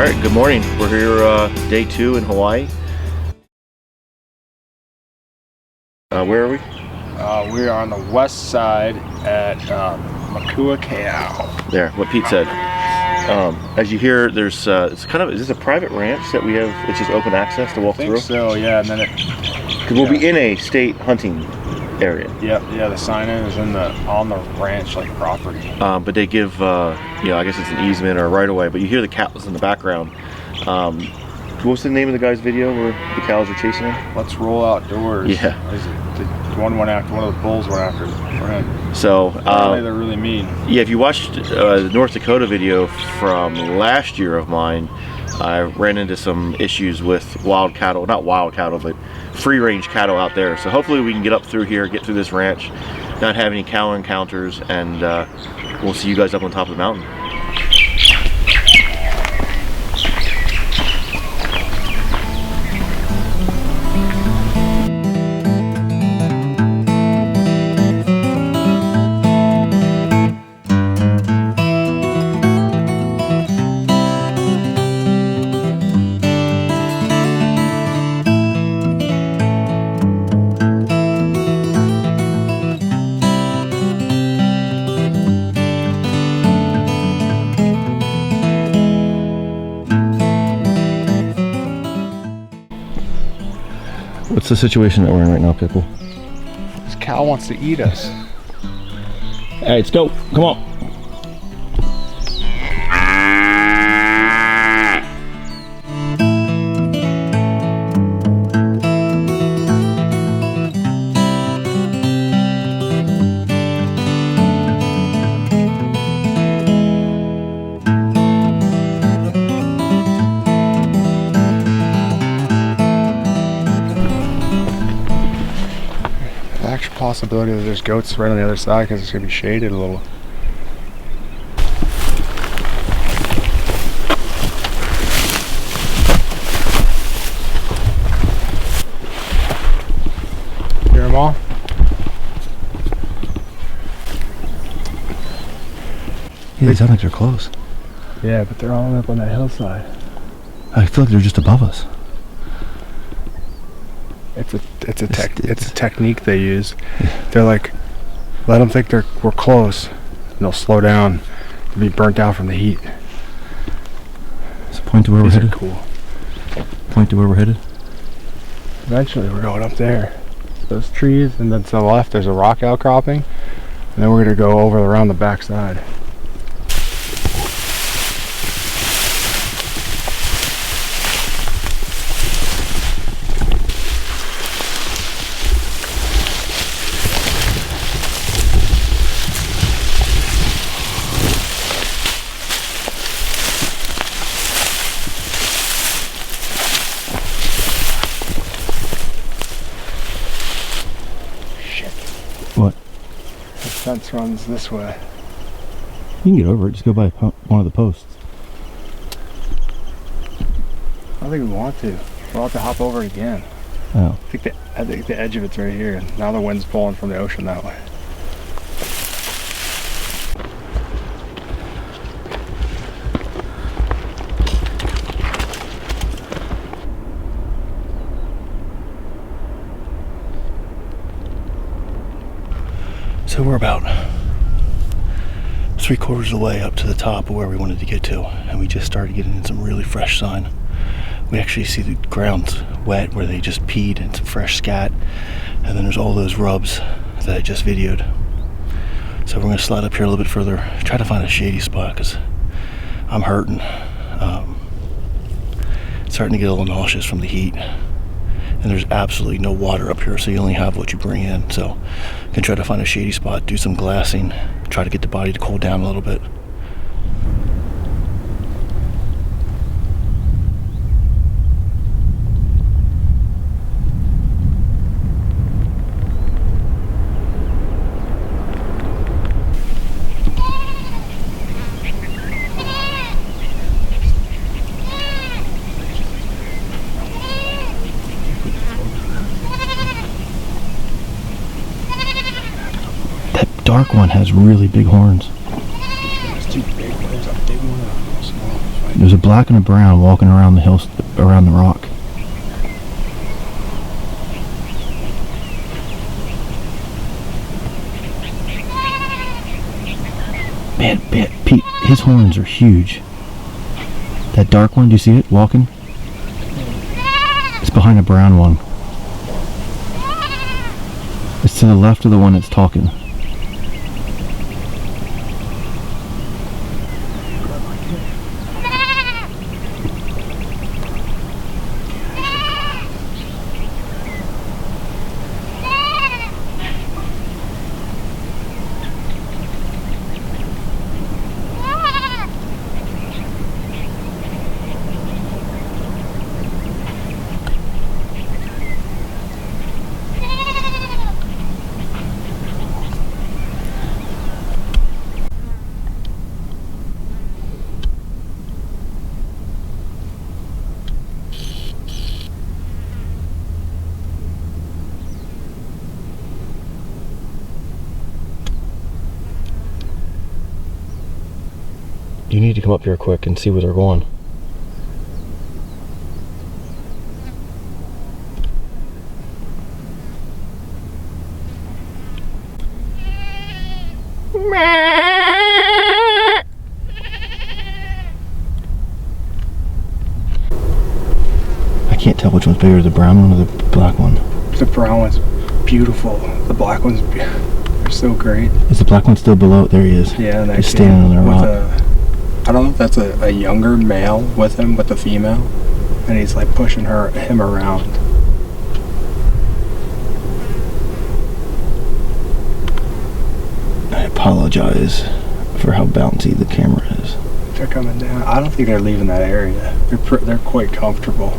right, good morning. We're here day 2 in Hawaii. Where are we? We are on the west side at Makua Keau. There, what Pete said. As you hear, there's it's kind of, is this a private ranch that we have? It's just open access to walk through? I think so, yeah. And then because we'll be in a state hunting area. Yep, yeah. The sign is on the ranch like property. But they give I guess it's an easement or a right of way. But you hear the cows in the background. What's the name of the guy's video where the cows are chasing him? Let's roll outdoors. Yeah. One of the bulls went after his friend. So apparently they're really mean. Yeah, if you watched the North Dakota video from last year of mine, I ran into some issues with wild cattle, not wild cattle, but free range cattle out there. So hopefully we can get up through here, get through this ranch, not have any cow encounters, and we'll see you guys up on top of the mountain. What's the situation that we're in right now, Pickle? This cow wants to eat us. Hey, let's go. Come on. Possibility that there's goats right on the other side because it's going to be shaded a little. Hear them all? Yeah, they sound like they're close. Yeah, but they're all up on that hillside. I feel like they're just above us. It's a technique they use. They're like, let them think we're close, and they'll slow down to be burnt out from the heat. So point to where we're headed. Cool. Point to where we're headed. Eventually, we're going up there. Those trees, and then to the left, there's a rock outcropping, and then we're gonna go over around the back side. What? The fence runs this way. You can get over it. Just go by one of the posts. I don't think we want to. We'll have to hop over it again. Oh. I think the edge of it's right here. Now the wind's pulling from the ocean that way. So we're about 3/4 of the way up to the top of where we wanted to get to, and we just started getting in some really fresh sign. We actually see the ground's wet where they just peed and some fresh scat, and then there's all those rubs that I just videoed. So we're going to slide up here a little bit further, try to find a shady spot because I'm hurting. Starting to get a little nauseous from the heat. And there's absolutely no water up here, so you only have what you bring in. So you can try to find a shady spot, do some glassing, try to get the body to cool down a little bit. Dark one has really big horns. It's too big. There's a big one and a small one. There's a black and a brown walking around the hills, around the rock. Man, Pete, his horns are huge. That dark one, do you see it walking? It's behind a brown one. It's to the left of the one that's talking. You need to come up here quick and see where they're going. I can't tell which one's bigger, the brown one or the black one. The brown one's beautiful. The black one's they're so great. Is the black one still below? There he is. Yeah, and he's standing on the rock. I don't know if that's a younger male with him, with the female, and he's like pushing him around. I apologize for how bouncy the camera is. They're coming down. I don't think they're leaving that area. They're quite comfortable.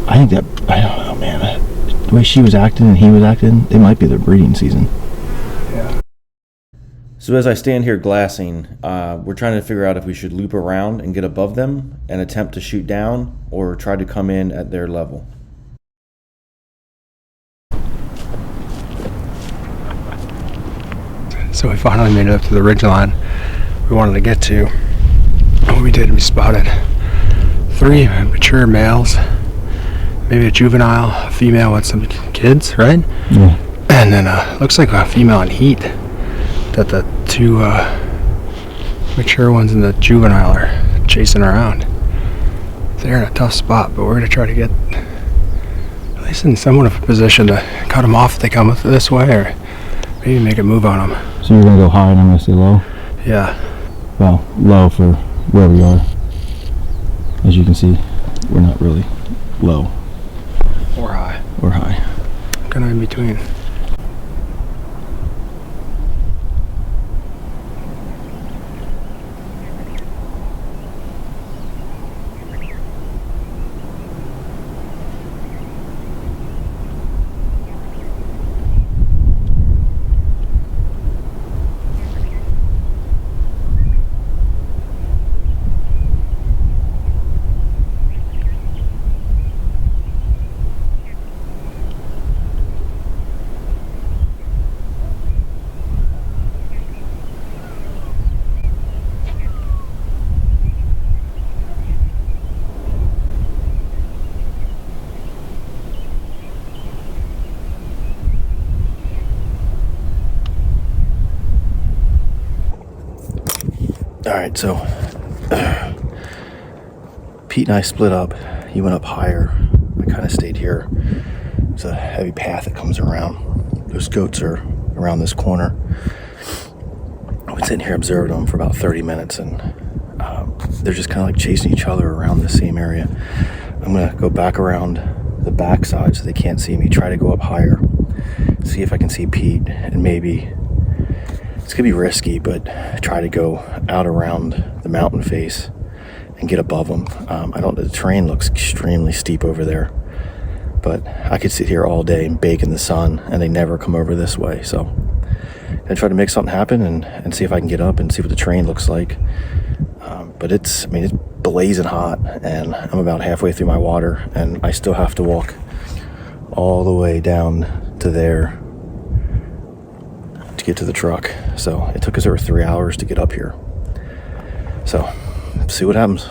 I think that, I don't know, man. The way she was acting and he was acting, it might be their breeding season. Yeah. So as I stand here glassing, we're trying to figure out if we should loop around and get above them and attempt to shoot down, or try to come in at their level. So we finally made it up to the ridgeline we wanted to get to. What we did, we spotted 3 mature males, maybe a juvenile, a female with some kids, right? Yeah. And then looks like a female in heat. That the 2 mature ones and the juvenile are chasing around. They're in a tough spot, but we're going to try to get at least in somewhat of a position to cut them off if they come this way, or maybe make a move on them. So you're going to go high and I'm going to stay low? Yeah. Well, low for where we are. As you can see, we're not really low. Or high. Or high. Kind of in between. Alright, so Pete and I split up. He went up higher. I kind of stayed here. It's a heavy path that comes around. Those goats are around this corner. I've been sitting here observing them for about 30 minutes, and they're just kind of like chasing each other around the same area. I'm going to go back around the backside so they can't see me, try to go up higher, see if I can see Pete, and maybe, it's going to be risky, but try to go out around the mountain face and get above them. The terrain looks extremely steep over there, but I could sit here all day and bake in the sun, and they never come over this way. So I'm going to try to make something happen and see if I can get up and see what the terrain looks like. But it's blazing hot, and I'm about halfway through my water, and I still have to walk all the way down to there to get to the truck. So it took us over 3 hours to get up here. So, see what happens.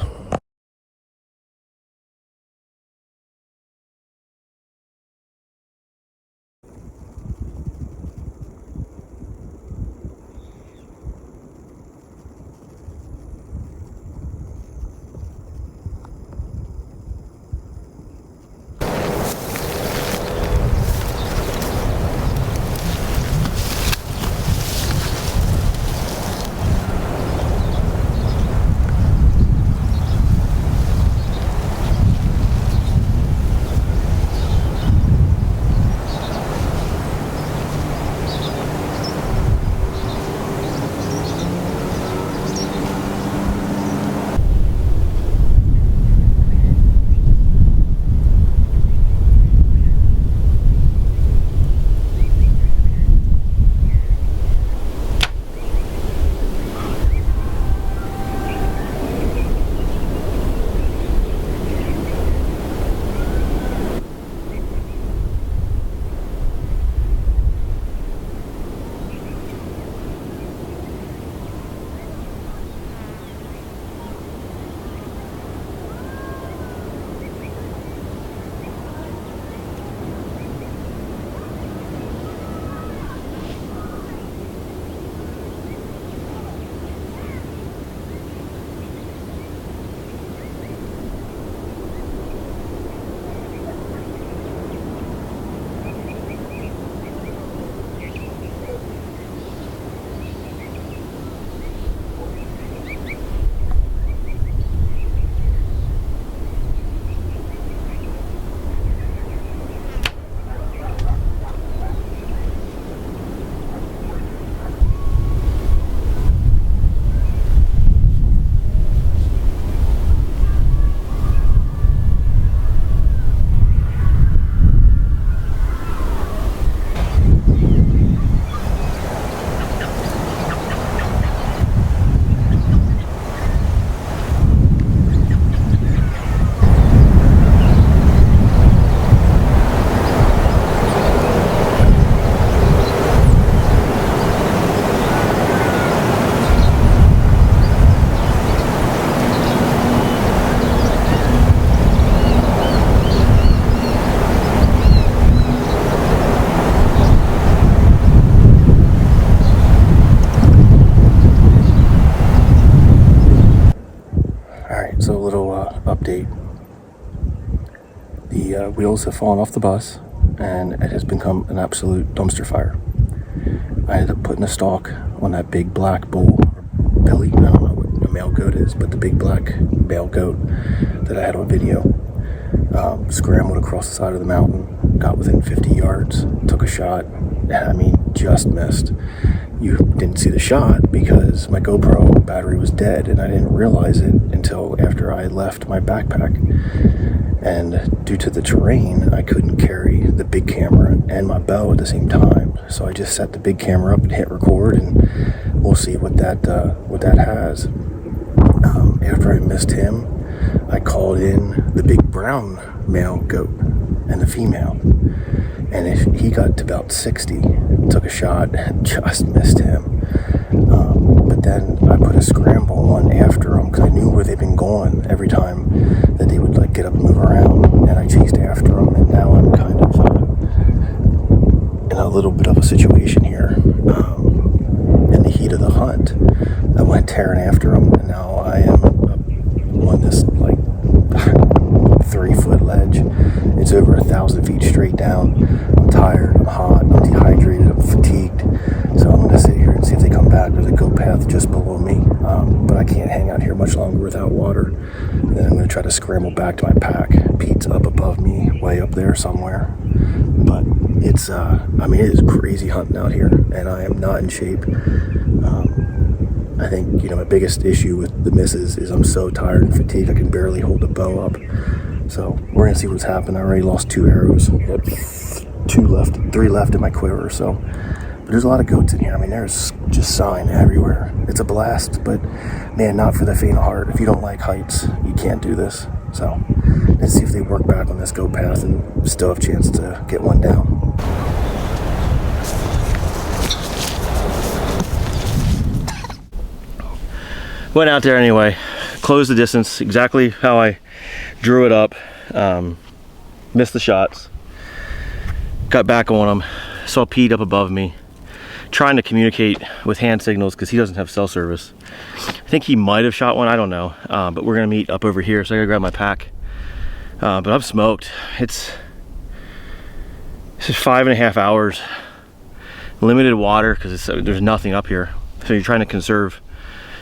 So a little update. The wheels have fallen off the bus, and it has become an absolute dumpster fire. I ended up putting a stalk on that big black bull, Billy, I don't know what a male goat is, but the big black male goat that I had on video. Scrambled across the side of the mountain, got within 50 yards, took a shot, and I mean, just missed. You didn't see the shot because my GoPro battery was dead, and I didn't realize it until after I left my backpack. And due to the terrain, I couldn't carry the big camera and my bow at the same time. So I just set the big camera up and hit record, and we'll see what that has. After I missed him, I called in the big brown male goat and the female. And if he got to about 60, took a shot and just missed him. But then I put a scramble on after them because I knew where they've been going every time that they would like get up and move around. And I chased after them, and now I'm kind of in a little bit of a situation here. In the heat of the hunt, I went tearing after them, and now I am on this like 3-foot ledge. It's over 1,000 feet straight down. I'm tired, I'm hot, I'm dehydrated, I'm fatigued. So I'm gonna sit here and see if they come back. There's a goat path just below me, but I can't hang out here much longer without water. And then I'm gonna try to scramble back to my pack. Pete's up above me, way up there somewhere. But it's, it is crazy hunting out here, and I am not in shape. I think, my biggest issue with the misses is I'm so tired and fatigued I can barely hold the bow up. So we're gonna see what's happened. I already lost 2 arrows. I got 3 left in my quiver. So, but there's a lot of goats in here. I mean, there's just sign everywhere. It's a blast, but man, not for the faint of heart. If you don't like heights, you can't do this. So let's see if they work back on this goat path and still have a chance to get one down. Went out there anyway, closed the distance exactly how I drew it up. Missed the shots, got back on him, saw Pete up above me, trying to communicate with hand signals because he doesn't have cell service. I think he might have shot one, I don't know, but we're gonna meet up over here, so I gotta grab my pack. But I'm smoked. This is 5.5 hours, limited water because there's nothing up here, so you're trying to conserve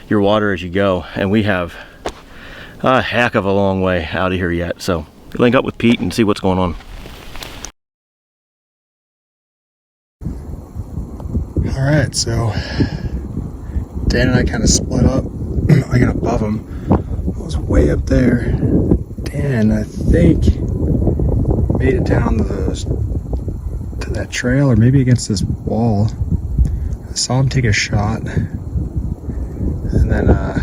your water as you go, and we have a heck of a long way out of here yet, so link up with Pete and see what's going on. All right, so Dan and I kind of split up. I got above him. I was way up there. Dan, I think, made it down to that trail, or maybe against this wall. I saw him take a shot, and then I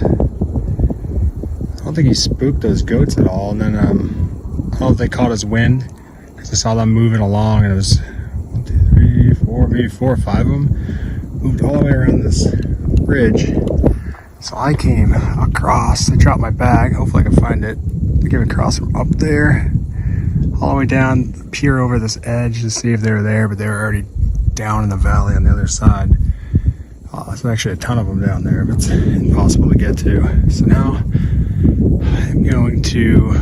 don't think he spooked those goats at all. And then I don't know if they caught his wind, because I saw them moving along, and it was 1, 2, 3, 4, maybe 4 or 5 of them moved all the way around this ridge. So I came across. I dropped my bag. Hopefully I can find it. I came across from up there all the way down, peer over this edge to see if they were there, but they were already down in the valley on the other side. There's actually a ton of them down there, but it's impossible to get to. So now I'm going to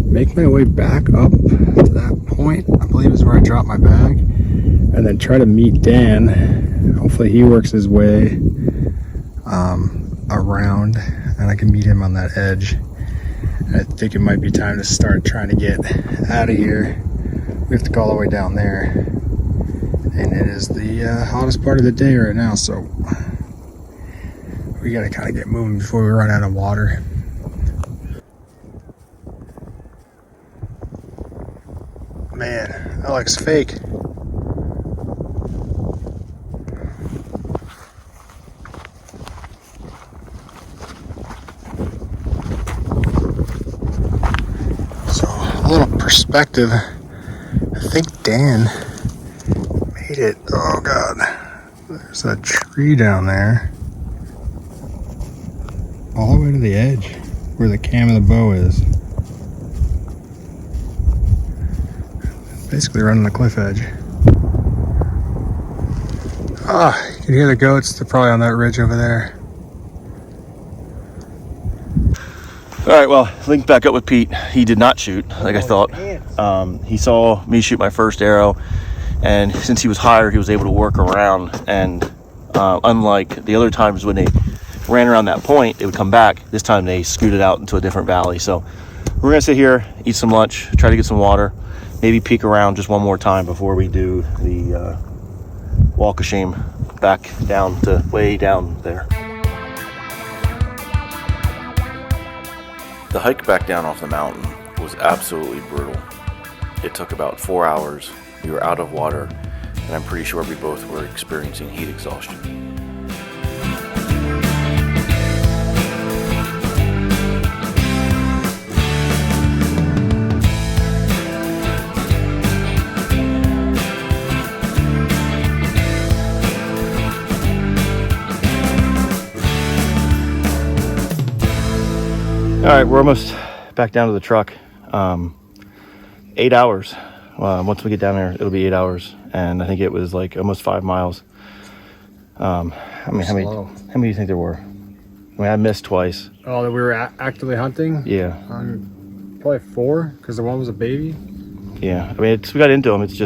make my way back up to that point, I believe is where I dropped my bag, and then try to meet Dan. Hopefully he works his way around and I can meet him on that edge. I think it might be time to start trying to get out of here. We have to go all the way down there, and it is the hottest part of the day right now, so we gotta kind of get moving before we run out of water. Man, that looks fake. A little perspective. I think Dan made it. Oh God, there's a tree down there, all the way to the edge where the cam of the bow is. Basically running the cliff edge. You can hear the goats. They're probably on that ridge over there. All right, well, linked back up with Pete. He did not shoot like I thought. He saw me shoot my first arrow, and since he was higher, he was able to work around. And unlike the other times when they ran around that point, they would come back. This time they scooted out into a different valley. So we're gonna sit here, eat some lunch, try to get some water, maybe peek around just one more time before we do the walk of shame back down to way down there. The hike back down off the mountain was absolutely brutal. It took about 4 hours. We were out of water, and I'm pretty sure we both were experiencing heat exhaustion. All right, we're almost back down to the truck. 8 hours. Once we get down there, it'll be 8 hours, and I think it was like almost 5 miles. How many do you think there were? I mean, I missed twice. Oh, that we were actively hunting? Yeah. Probably 4, because the one was a baby. Yeah, I mean, we got into them. It's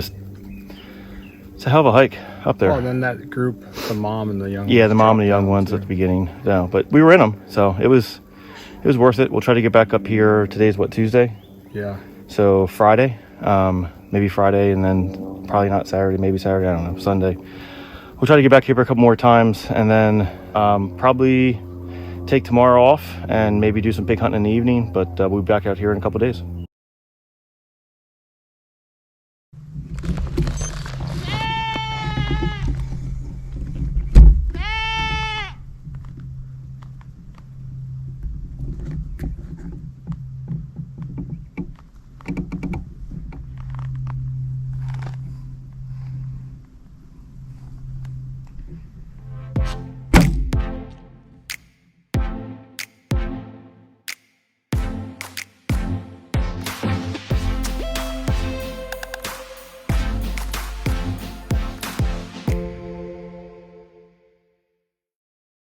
a hell of a hike up there. Oh, and then that group, the mom and the young ones. Yeah, the mom and the young ones at the beginning. No, but we were in them, so it was worth it. We'll try to get back up here. Today's what, Tuesday? Yeah. So Friday, maybe Friday, and then probably not Saturday, maybe Saturday, I don't know, Sunday. We'll try to get back here a couple more times, and then probably take tomorrow off and maybe do some pig hunting in the evening, but we'll be back out here in a couple days.